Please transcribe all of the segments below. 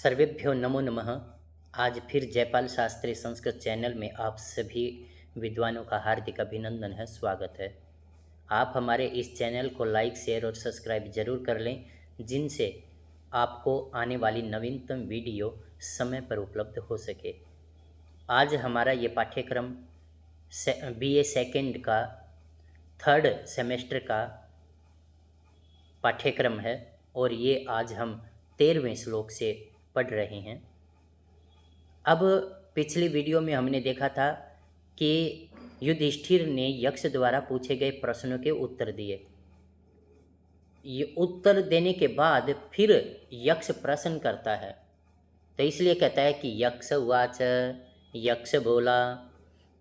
सर्वेभ्यो नमो नमः। आज फिर जयपाल शास्त्री संस्कृत चैनल में आप सभी विद्वानों का हार्दिक अभिनंदन है, स्वागत है। आप हमारे इस चैनल को लाइक, शेयर और सब्सक्राइब जरूर कर लें, जिनसे आपको आने वाली नवीनतम वीडियो समय पर उपलब्ध हो सके। आज हमारा ये पाठ्यक्रम BA सेकेंड का 3rd सेमेस्टर का पाठ्यक्रम है और ये आज हम 13वें श्लोक से पढ़ रहे हैं। अब पिछली वीडियो में हमने देखा था कि युधिष्ठिर ने यक्ष द्वारा पूछे गए प्रश्नों के उत्तर दिए। ये उत्तर देने के बाद फिर यक्ष प्रश्न करता है, तो इसलिए कहता है कि यक्ष उवाच, यक्ष बोला,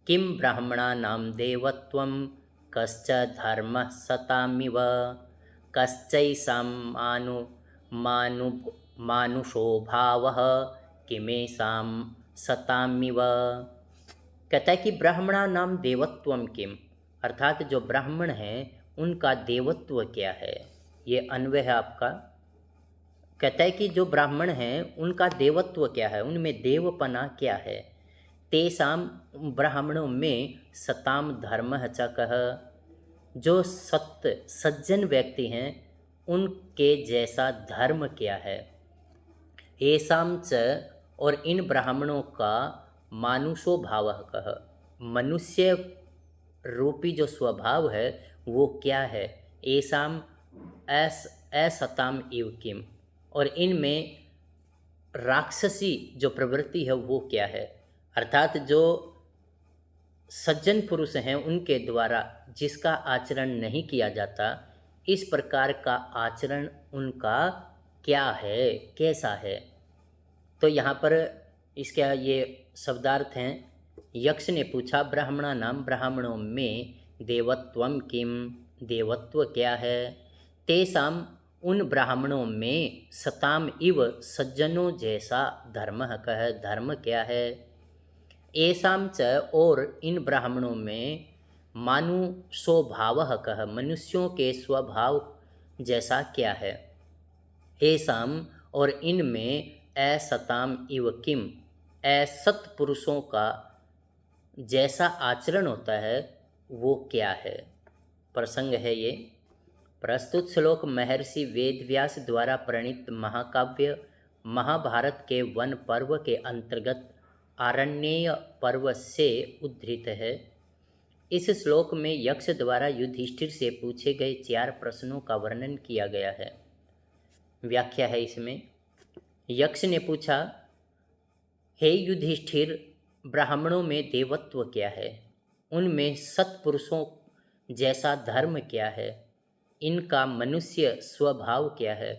किम ब्राह्मणा नाम देवत्वम कश्च धर्म सतामिव कश्चैषां मानुषो भावः किमेषां सतामिव। कहता है कि ब्राह्मणा नाम देवत्वम किम, अर्थात जो ब्राह्मण हैं उनका देवत्व क्या है। ये अन्वय है आपका। कहता है कि जो ब्राह्मण हैं उनका देवत्व क्या है, उनमें देवपना क्या है। तेषां ब्राह्मणों में सताम धर्मः च कः, जो सत्य सज्जन व्यक्ति हैं उनके जैसा धर्म क्या है। येषां च, और इन ब्राह्मणों का मानुषो भावः कः, मनुष्य रूपी जो स्वभाव है वो क्या है। येषां असताम इव किम, और इनमें राक्षसी जो प्रवृत्ति है वो क्या है। अर्थात जो सज्जन पुरुष हैं उनके द्वारा जिसका आचरण नहीं किया जाता, इस प्रकार का आचरण उनका क्या है, कैसा है। तो यहाँ पर इसका ये शब्दार्थ हैं। यक्ष ने पूछा, ब्राह्मणा नाम, ब्राह्मणों में देवत्वम किम, देवत्व क्या है। तेषाम, उन ब्राह्मणों में सताम इव, सज्जनों जैसा धर्मः कः, धर्म क्या है। येषां च, और इन ब्राह्मणों में मानुषो भावः कः, मनुष्यों के स्वभाव जैसा क्या है। येषां, और इनमें असताम इव किम, असत पुरुषों का जैसा आचरण होता है वो क्या है। प्रसंग है ये। प्रस्तुत श्लोक महर्षि वेदव्यास द्वारा प्रणीत महाकाव्य महाभारत के वन पर्व के अंतर्गत आरण्येय पर्व से उद्धृत है। इस श्लोक में यक्ष द्वारा युधिष्ठिर से पूछे गए 4 प्रश्नों का वर्णन किया गया है। व्याख्या है इसमें। यक्ष ने पूछा, हे युधिष्ठिर, ब्राह्मणों में देवत्व क्या है, उनमें सत्पुरुषों जैसा धर्म क्या है, इनका मनुष्य स्वभाव क्या है,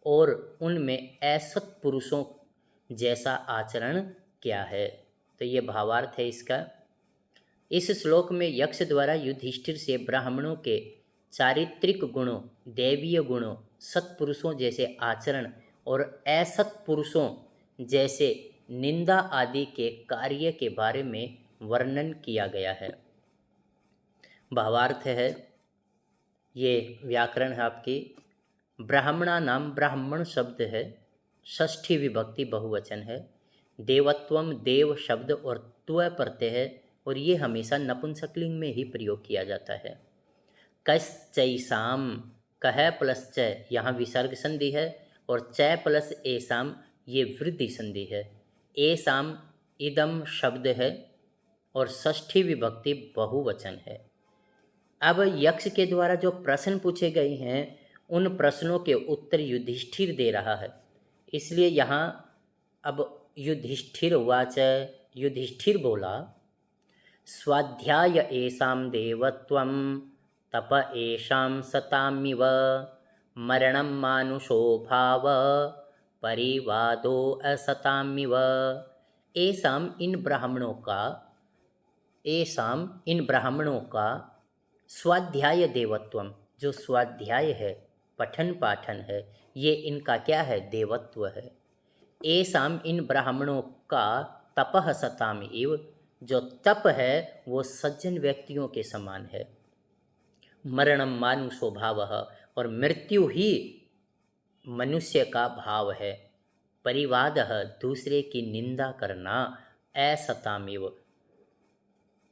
और उनमें असत पुरुषों जैसा आचरण क्या है। तो ये भावार्थ है इसका। इस श्लोक में यक्ष द्वारा युधिष्ठिर से ब्राह्मणों के चारित्रिक गुणों, दैवीय गुणों, सत्पुरुषों जैसे आचरण और असत पुरुषों जैसे निंदा आदि के कार्य के बारे में वर्णन किया गया है। भावार्थ है, ये व्याकरण है आपकी। ब्राह्मणा नाम, ब्राह्मण शब्द है, षष्ठी विभक्ति बहुवचन है। देवत्वम, देव शब्द और त्व प्रत्यय है, और ये हमेशा नपुंसकलिंग में ही प्रयोग किया जाता है। कश्चैषां, कह प्लस च यहाँ विसर्ग संधि है, और च प्लस एषां ये वृद्धि संधि है। एषां इदम शब्द है और षष्ठी विभक्ति बहुवचन है। अब यक्ष के द्वारा जो प्रश्न पूछे गए हैं उन प्रश्नों के उत्तर युधिष्ठिर दे रहा है, इसलिए यहाँ अब युधिष्ठिर उवाच, युधिष्ठिर बोला, स्वाध्याय एषां देवत्वं तप एषां सतामिव मरणं मानुषो भाव परिवादो असतामिव। एषां, इन ब्राह्मणों का स्वाध्याय देवत्वम, जो स्वाध्याय है, पठन पाठन है, ये इनका क्या है, देवत्व है। एषां, इन ब्राह्मणों का तपः सताम इव, जो तप है वो सज्जन व्यक्तियों के समान है। मरणम मानुषो भावः, और मृत्यु ही मनुष्य का भाव है। परिवादः दूसरे की निंदा करना, असतामिव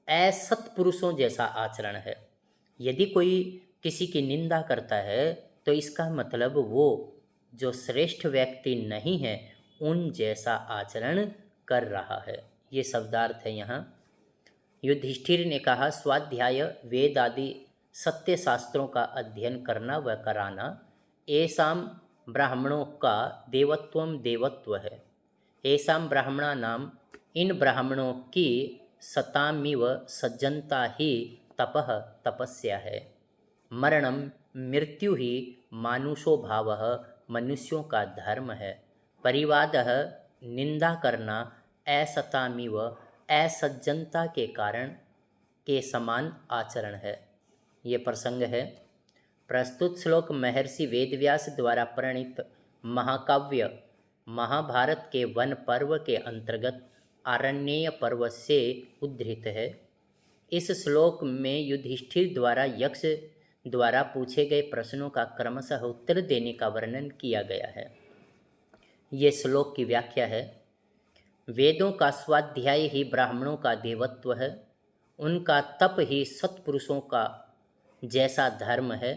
असत पुरुषों जैसा आचरण है। यदि कोई किसी की निंदा करता है तो इसका मतलब वो जो श्रेष्ठ व्यक्ति नहीं है उन जैसा आचरण कर रहा है। ये शब्दार्थ है यहाँ। युधिष्ठिर ने कहा, स्वाध्याय वेद आदि सत्य शास्त्रों का अध्ययन करना व कराना एसाम ब्राह्मणों का देवत्वम देवत्व है। एसाम ब्राह्मणा नाम इन ब्राह्मणों की सतामिव सज्जनता ही तपः तपस्या है। मरणम मृत्यु ही मानुषो भावः मनुष्यों का धर्म है। परिवादः निंदा करना असतामिव असज्जनता के कारण के समान आचरण है। ये प्रसंग है। प्रस्तुत श्लोक महर्षि वेदव्यास द्वारा प्रणीत महाकाव्य महाभारत के वन पर्व के अंतर्गत आरण्येय पर्व से उद्धृत है। इस श्लोक में युधिष्ठिर द्वारा यक्ष द्वारा पूछे गए प्रश्नों का क्रमशः उत्तर देने का वर्णन किया गया है। ये श्लोक की व्याख्या है। वेदों का स्वाध्याय ही ब्राह्मणों का देवत्व है। उनका तप ही सत्पुरुषों का जैसा धर्म है।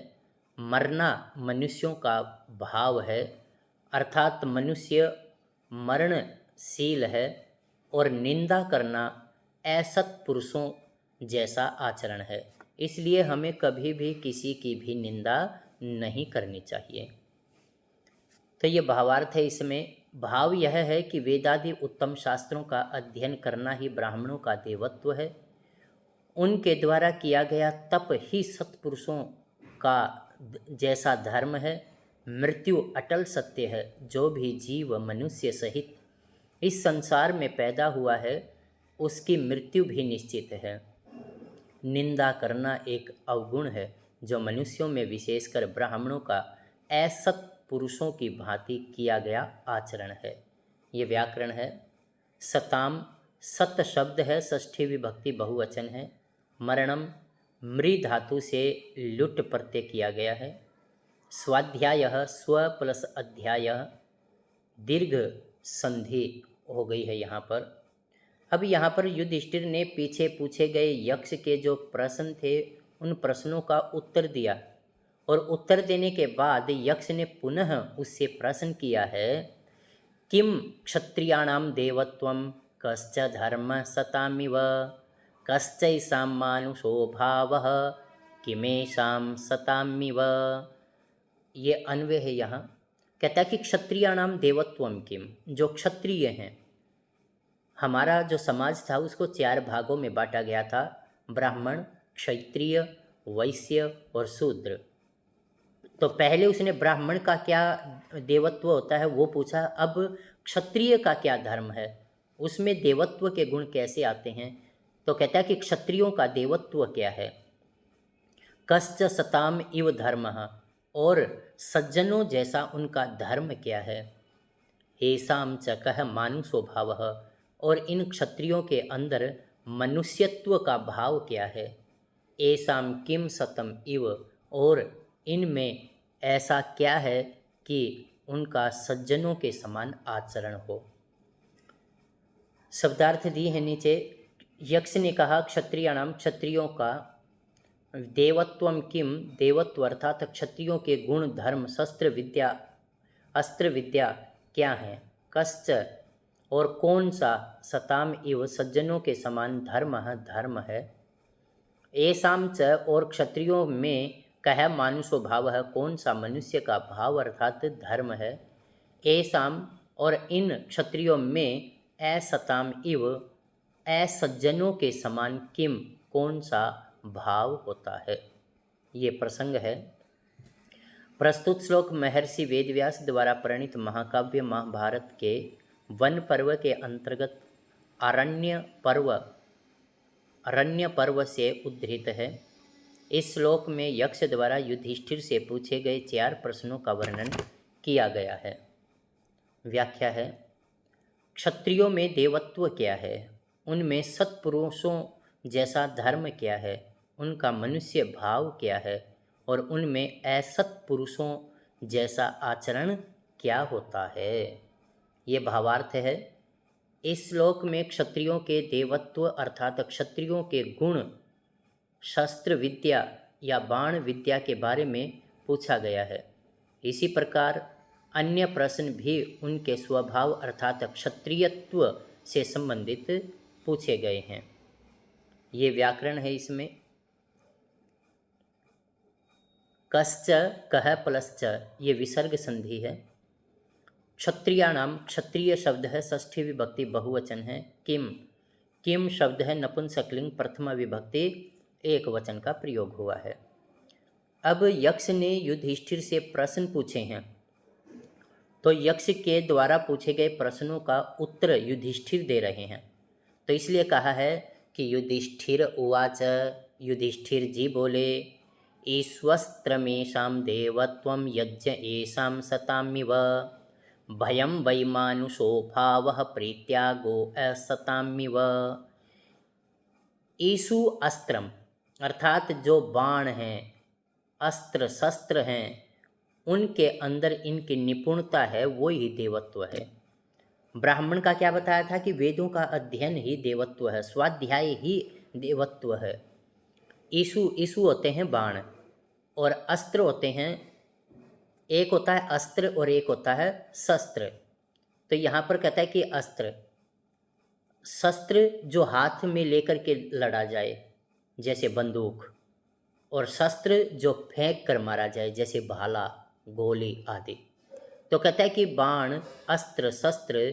मरना मनुष्यों का भाव है, अर्थात मनुष्य मरणशील है। और निंदा करना असत पुरुषों जैसा आचरण है। इसलिए हमें कभी भी किसी की भी निंदा नहीं करनी चाहिए। तो ये भावार्थ है। इसमें भाव यह है कि वेदादि उत्तम शास्त्रों का अध्ययन करना ही ब्राह्मणों का देवत्व है। उनके द्वारा किया गया तप ही सत्पुरुषों का जैसा धर्म है। मृत्यु अटल सत्य है। जो भी जीव मनुष्य सहित इस संसार में पैदा हुआ है उसकी मृत्यु भी निश्चित है। निंदा करना एक अवगुण है जो मनुष्यों में विशेषकर ब्राह्मणों का असत पुरुषों की भांति किया गया आचरण है। ये व्याकरण है। सताम सत शब्द है, षष्ठी विभक्ति बहुवचन है। मरणम मृ धातु से लुट प्रत्यय किया गया है। स्वाध्याय स्व प्लस अध्याय दीर्घ संधि हो गई है यहाँ पर। अब यहाँ पर युधिष्ठिर ने पीछे पूछे गए यक्ष के जो प्रश्न थे उन प्रश्नों का उत्तर दिया और उत्तर देने के बाद यक्ष ने पुनः उससे प्रश्न किया है, किम क्षत्रियाणाम देवत्वम कश्च धर्म सतामिव कश्चैषां मानुषो भावः किमेषां सतामिव। ये अन्वय है यहाँ। कहता है कि क्षत्रियाणाम देवत्वम किम, जो क्षत्रिय हैं, हमारा जो समाज था उसको 4 भागों में बांटा गया था, ब्राह्मण, क्षत्रिय, वैश्य और शूद्र। तो पहले उसने ब्राह्मण का क्या देवत्व होता है वो पूछा। अब क्षत्रिय का क्या धर्म है, उसमें देवत्व के गुण कैसे आते हैं। तो कहता है कि क्षत्रियों का देवत्व क्या है। कश्च सताम इव धर्मः, और सज्जनों जैसा उनका धर्म क्या है। हेसाम च कह मानुषो भावः, और इन क्षत्रियों के अंदर मनुष्यत्व का भाव क्या है। एसाम किम सतम इव, और इनमें ऐसा क्या है कि उनका सज्जनों के समान आचरण हो। शब्दार्थ दिए हैं नीचे। यक्ष ने कहा, क्षत्रियाणाम, क्षत्रियों का, देवत्वम किम, देवत्व अर्थात क्षत्रियों के गुण धर्म शस्त्र विद्या अस्त्र विद्या क्या है। कश्च, और कौन सा, सताम इव, सज्जनों के समान धर्म है। एसाम च, और क्षत्रियों में कह मानुषो भाव है, कौन सा मनुष्य का भाव अर्थात धर्म है। एसाम, और इन क्षत्रियों में असताम इव, असज्जनों के समान किम, कौन सा भाव होता है। ये प्रसंग है। प्रस्तुत श्लोक महर्षि वेदव्यास द्वारा प्रणीत महाकाव्य महाभारत के वन पर्व के अंतर्गत आरण्य पर्व से उद्धृत है। इस श्लोक में यक्ष द्वारा युधिष्ठिर से पूछे गए 4 प्रश्नों का वर्णन किया गया है। व्याख्या है। क्षत्रियों में देवत्व क्या है, उनमें सत्पुरुषों जैसा धर्म क्या है, उनका मनुष्य भाव क्या है, और उनमें असत पुरुषों जैसा आचरण क्या होता है। ये भावार्थ है। इस श्लोक में क्षत्रियों के देवत्व अर्थात क्षत्रियों के गुण, शस्त्र विद्या या बाण विद्या के बारे में पूछा गया है। इसी प्रकार अन्य प्रश्न भी उनके स्वभाव अर्थात क्षत्रियत्व से संबंधित पूछे गए हैं। ये व्याकरण है। इसमें कश्च कह प्लश्च ये विसर्ग संधि है। क्षत्रियाणाम क्षत्रिय शब्द है षष्ठी विभक्ति बहुवचन है। किम किम शब्द है नपुंसकलिंग प्रथमा विभक्ति एक वचन का प्रयोग हुआ है। अब यक्ष ने युधिष्ठिर से प्रश्न पूछे हैं, तो यक्ष के द्वारा पूछे गए प्रश्नों का उत्तर युधिष्ठिर दे रहे हैं। तो इसलिए कहा है कि युधिष्ठिर उवाच, युधिष्ठिर जी बोले, ईश्वस्त्रमेषां देवत्वं यज्ञ येषां सतामिव भयं वै मानुषो भावः प्रीत्यागो असतामिव। ईशु अस्त्रम अर्थात जो बाण हैं, अस्त्र शस्त्र हैं, उनके अंदर इनकी निपुणता है, वो ही देवत्व है। ब्राह्मण का क्या बताया था कि वेदों का अध्ययन ही देवत्व है, स्वाध्याय ही देवत्व है। ईशु होते हैं बाण और अस्त्र होते हैं, एक होता है अस्त्र और एक होता है शस्त्र। तो यहाँ पर कहता है कि अस्त्र, शस्त्र जो हाथ में लेकर के लड़ा जाए जैसे बंदूक, और शस्त्र जो फेंक कर मारा जाए जैसे भाला गोली आदि। तो कहता है कि बाण अस्त्र शस्त्र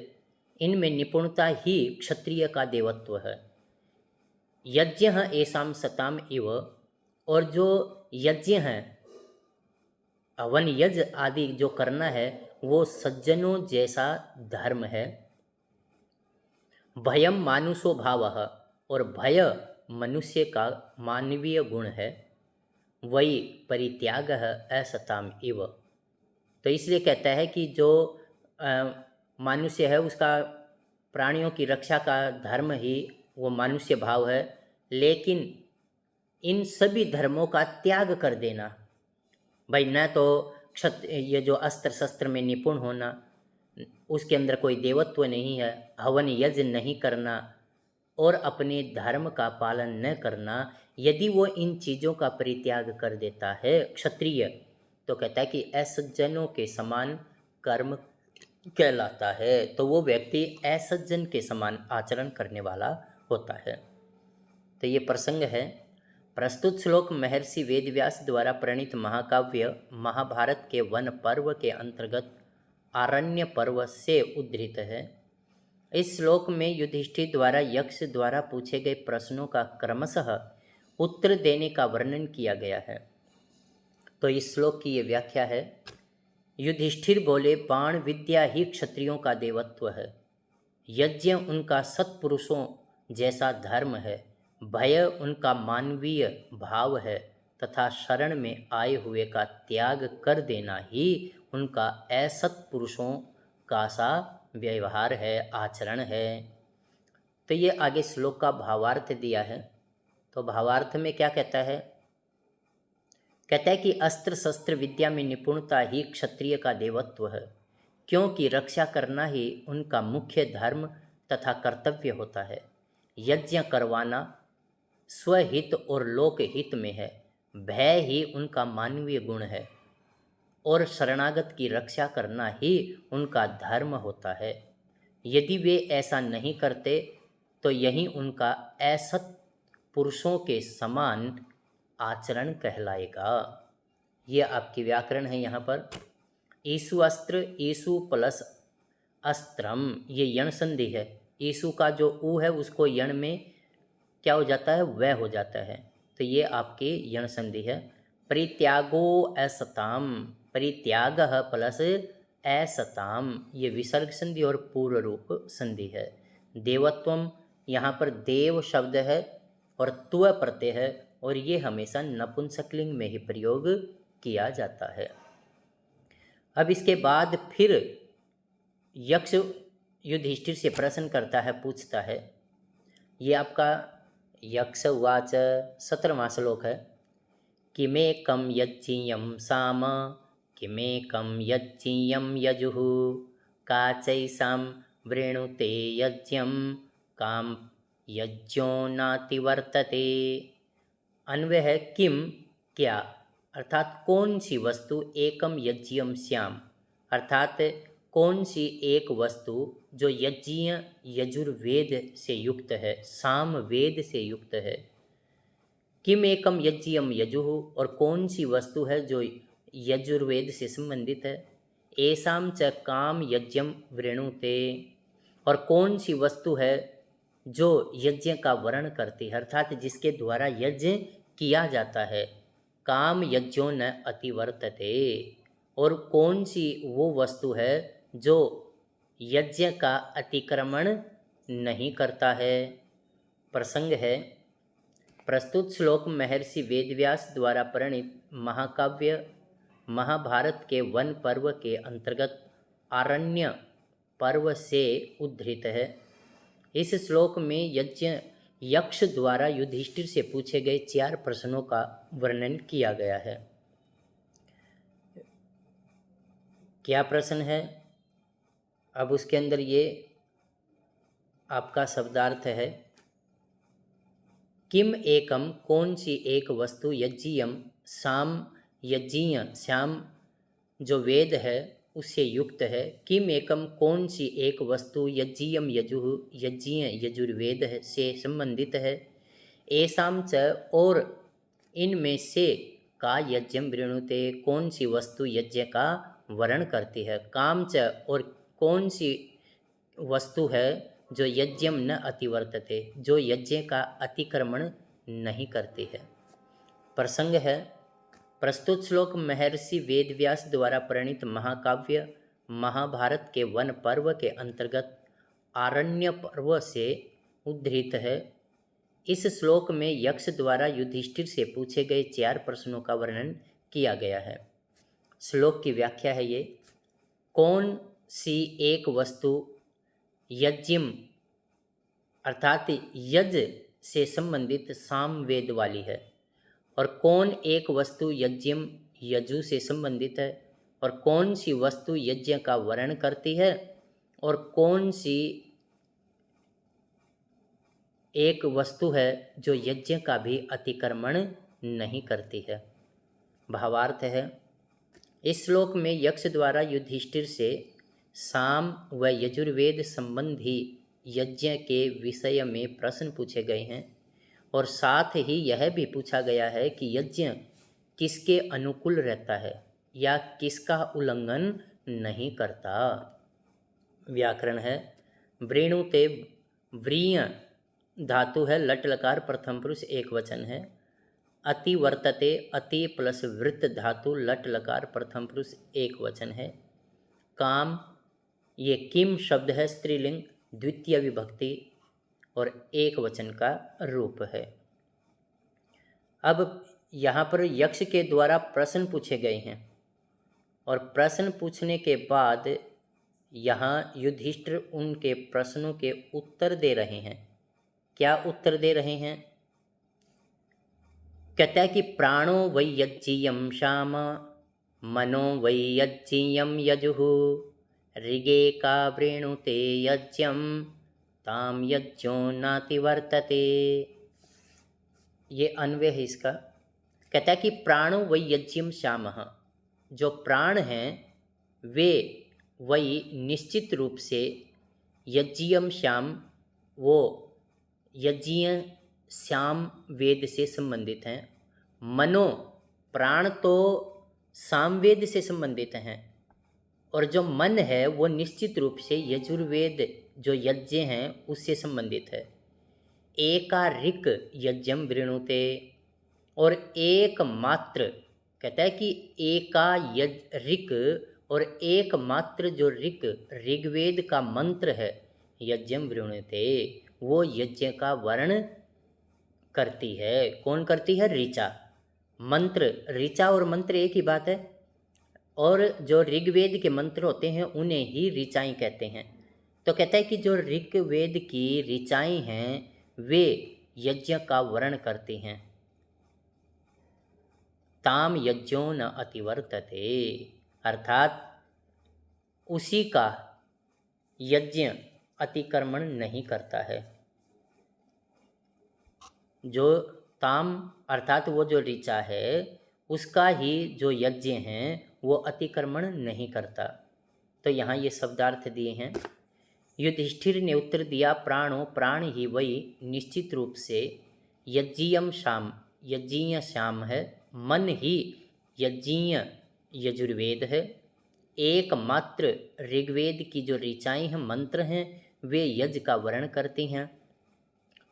इनमें निपुणता ही क्षत्रिय का देवत्व है। यज्ञ एषां सताम इव, और जो यज्ञ हैं, हवन यज्ञ आदि जो करना है वो सज्जनों जैसा धर्म है। भयम मानुषो भावः, और भय मनुष्य का मानवीय गुण है। वही परित्यागः असताम इव, तो इसलिए कहता है कि जो मनुष्य है उसका प्राणियों की रक्षा का धर्म ही वो मनुष्य भाव है, लेकिन इन सभी धर्मों का त्याग कर देना। भाई न तो ये जो अस्त्र शस्त्र में निपुण होना, उसके अंदर कोई देवत्व नहीं है, हवन यज्ञ नहीं करना और अपने धर्म का पालन न करना, यदि वो इन चीज़ों का परित्याग कर देता है क्षत्रिय, तो कहता है कि असज्जनों के समान कर्म कहलाता है। तो वो व्यक्ति असज्जन के समान आचरण करने वाला होता है। तो ये प्रसंग है। प्रस्तुत श्लोक महर्षि वेदव्यास द्वारा प्रणीत महाकाव्य महाभारत के वन पर्व के अंतर्गत आरण्य पर्व से उद्धृत है। इस श्लोक में युधिष्ठिर द्वारा यक्ष द्वारा पूछे गए प्रश्नों का क्रमशः उत्तर देने का वर्णन किया गया है। तो इस श्लोक की ये व्याख्या है। युधिष्ठिर बोले, बाण विद्या ही क्षत्रियों का देवत्व है, यज्ञ उनका सत्पुरुषों जैसा धर्म है, भय उनका मानवीय भाव है तथा शरण में आए हुए का त्याग कर देना ही उनका असत्पुरुषों का सा व्यवहार है, आचरण है। तो ये आगे श्लोक का भावार्थ दिया है। तो भावार्थ में क्या कहता है? कहता है कि अस्त्र शस्त्र विद्या में निपुणता ही क्षत्रिय का देवत्व है, क्योंकि रक्षा करना ही उनका मुख्य धर्म तथा कर्तव्य होता है। यज्ञ करवाना स्वहित और लोकहित में है, भय ही उनका मानवीय गुण है और शरणागत की रक्षा करना ही उनका धर्म होता है। यदि वे ऐसा नहीं करते तो यही उनका असत पुरुषों के समान आचरण कहलाएगा। ये आपकी व्याकरण है। यहाँ पर ईशु अस्त्र, ईशु प्लस अस्त्रम, ये यण संधि है। ईशु का जो ऊ है उसको यण में क्या हो जाता है? वह हो जाता है। तो ये आपकी यण संधि है। परित्यागो असताम, परित्यागः प्लस असताम, ये विसर्ग संधि और पूर्व रूप संधि है। देवत्वम, यहाँ पर देव शब्द है और त्व प्रत्यय है, और ये हमेशा नपुंसकलिंग में ही प्रयोग किया जाता है। अब इसके बाद फिर यक्ष युधिष्ठिर से प्रश्न करता है, पूछता है। ये आपका यक्ष उवाच 17वां श्लोक है। किमेकं यज्ञियं साम, किमेकं यज्ञियं यजुः, काचैसां वृणुते यज्ञं काम यज्ञो नातिवर्तते। अन्वय है किम, क्या, अर्थात कौन सी वस्तु, एकम यज्ञम श्याम, अर्थात कौन सी एक वस्तु जो यज्ञ यजुर्वेद से युक्त है, साम वेद से युक्त है। किम एकम यज्ञम यजुः, और कौन सी वस्तु है जो यजुर्वेद से संबंधित है। ऐसाम च काम यज्ञम वृणुते, और कौन सी वस्तु है जो यज्ञ का वर्ण करती है, अर्थात जिसके द्वारा यज्ञ किया जाता है। काम यज्ञो न अतिवर्तते, और कौन सी वो वस्तु है जो यज्ञ का अतिक्रमण नहीं करता है। प्रसंग है, प्रस्तुत श्लोक महर्षि वेदव्यास द्वारा प्रणीत महाकाव्य महाभारत के वन पर्व के अंतर्गत आरण्य पर्व से उद्धृत है। इस श्लोक में यक्ष द्वारा युधिष्ठिर से पूछे गए 4 प्रश्नों का वर्णन किया गया है। क्या प्रश्न है, अब उसके अंदर ये आपका शब्दार्थ है, किम एकम, कौन सी एक वस्तु, यज्ञियम साम, यज्ञीय श्याम जो वेद है उससे युक्त है। किम एकम, कौन सी एक वस्तु, यज्ञियम यजुः, यज्ञीय यजुर्वेद है से संबंधित है। ऐसाम च, और इनमें से का यज्ञम वृणुते, कौन सी वस्तु यज्ञ का वर्ण करती है। काम च, और कौन सी वस्तु है जो यज्ञम न अतिवर्तते, जो यज्ञ का अतिक्रमण नहीं करती है। प्रसंग है, प्रस्तुत श्लोक महर्षि वेदव्यास द्वारा प्रणीत महाकाव्य महाभारत के वन पर्व के अंतर्गत आरण्य पर्व से उद्धृत है। इस श्लोक में यक्ष द्वारा युधिष्ठिर से पूछे गए 4 प्रश्नों का वर्णन किया गया है। श्लोक की व्याख्या है ये, कौन सी एक वस्तु यज्ञम अर्थात यज्ञ से संबंधित सामवेद वाली है, और कौन एक वस्तु यज्ञम यजु से संबंधित है, और कौन सी वस्तु यज्ञ का वर्ण करती है, और कौन सी एक वस्तु है जो यज्ञ का भी अतिक्रमण नहीं करती है। भावार्थ है, इस श्लोक में यक्ष द्वारा युधिष्ठिर से साम व यजुर्वेद संबंधी यज्ञ के विषय में प्रश्न पूछे गए हैं, और साथ ही यह भी पूछा गया है कि यज्ञ किसके अनुकूल रहता है या किसका उल्लंघन नहीं करता। व्याकरण है, वृणुते, व्रीय धातु है, लट लकार प्रथम पुरुष एक वचन है। अति वर्तते, अति प्लस वृत्त धातु लट लकार प्रथम पुरुष एक वचन है। काम, ये किम शब्द है, स्त्रीलिंग द्वितीय विभक्ति और एक वचन का रूप है। अब यहाँ पर यक्ष के द्वारा प्रश्न पूछे गए हैं, और प्रश्न पूछने के बाद यहाँ युधिष्ठिर उनके प्रश्नों के उत्तर दे रहे हैं। क्या उत्तर दे रहे हैं? कहता है कि प्राणो वै यज्ञियम श्याम, मनो वै यज्ञियम यजुः, ऋगे का वृणुते यज्ञम, ताम यज्ञो नातिवर्तते। ये अन्वय है इसका। कहता है कि प्राणो वै यज्ञियम श्याम, जो प्राण हैं वे वही निश्चित रूप से यज्ञियम श्याम, वो यज्ञीय श्याम वेद से संबंधित हैं। मनो, प्राण तो सामवेद से संबंधित हैं, और जो मन है वो निश्चित रूप से यजुर्वेद जो यज्ञ हैं उससे संबंधित है। एकारिक यज्ञम वृणुते, और एक मात्र, कहता है कि एका ऋक, और एक मात्र जो ऋग्वेद का मंत्र है यज्ञम वृणुते, वो यज्ञ का वर्ण करती है। कौन करती है? ऋचा। मंत्र, ऋचा और मंत्र एक ही बात है, और जो ऋग्वेद के मंत्र होते हैं उन्हें ही ऋचाएँ कहते हैं। तो कहता है कि जो ऋग्वेद की ऋचाएँ हैं वे यज्ञ का वर्ण करती हैं। ताम यज्ञो न अतिवर्तते, अर्थात उसी का यज्ञ अतिक्रमण नहीं करता है। जो ताम अर्थात वो जो ऋचा है उसका ही जो यज्ञ हैं वो अतिक्रमण नहीं करता। तो यहाँ ये शब्दार्थ दिए हैं। युधिष्ठिर ने उत्तर दिया, प्राणो प्राण ही वही निश्चित रूप से यज्ञीयम शाम, यज्ञीय शाम है, मन ही यज्ञीय यजुर्वेद है। एकमात्र ऋग्वेद की जो ऋचाएँ हैं, मंत्र हैं, वे यज्ञ का वर्ण करती हैं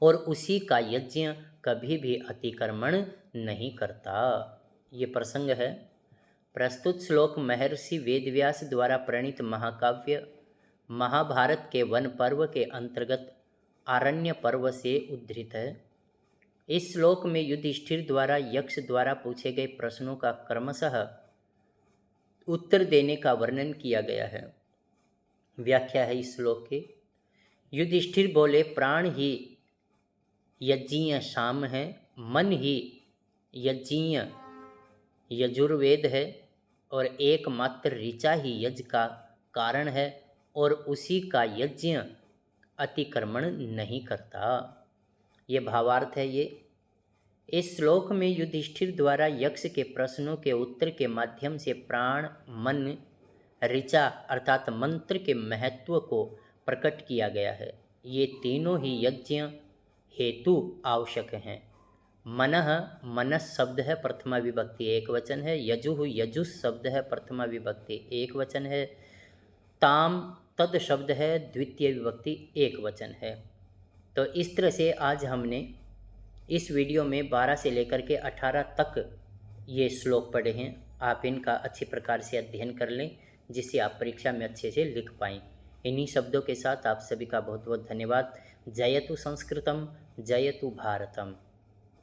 और उसी का यज्ञ कभी भी अतिक्रमण नहीं करता। ये प्रसंग है। प्रस्तुत श्लोक महर्षि वेदव्यास द्वारा प्रणीत महाकाव्य महाभारत के वन पर्व के अंतर्गत आरण्य पर्व से उद्धृत है। इस श्लोक में युधिष्ठिर द्वारा यक्ष द्वारा पूछे गए प्रश्नों का क्रमशः उत्तर देने का वर्णन किया गया है। व्याख्या है इस श्लोक की। युधिष्ठिर बोले, प्राण ही यज्ञीय शाम है, मन ही यज्ञीय यजुर्वेद है और एकमात्र ऋचा ही यज्ञ का कारण है और उसी का यज्ञ अतिक्रमण नहीं करता। ये भावार्थ है। ये इस श्लोक में युधिष्ठिर द्वारा यक्ष के प्रश्नों के उत्तर के माध्यम से प्राण, मन, ऋचा अर्थात मंत्र के महत्व को प्रकट किया गया है। ये तीनों ही यज्ञ हेतु आवश्यक हैं। मनः मनस शब्द है, प्रथमा विभक्ति एक वचन है। यजुः यजुस शब्द है, प्रथमा विभक्ति एक वचन है। ताम तद शब्द है, द्वितीय विभक्ति एक वचन है। तो इस तरह से आज हमने इस वीडियो में 12 से लेकर के 18 तक ये श्लोक पढ़े हैं। आप इनका अच्छी प्रकार से अध्ययन कर लें जिससे आप परीक्षा में अच्छे से लिख पाएँ। इन्हीं शब्दों के साथ आप सभी का बहुत बहुत धन्यवाद। जयतु संस्कृतम, जयतु भारतम।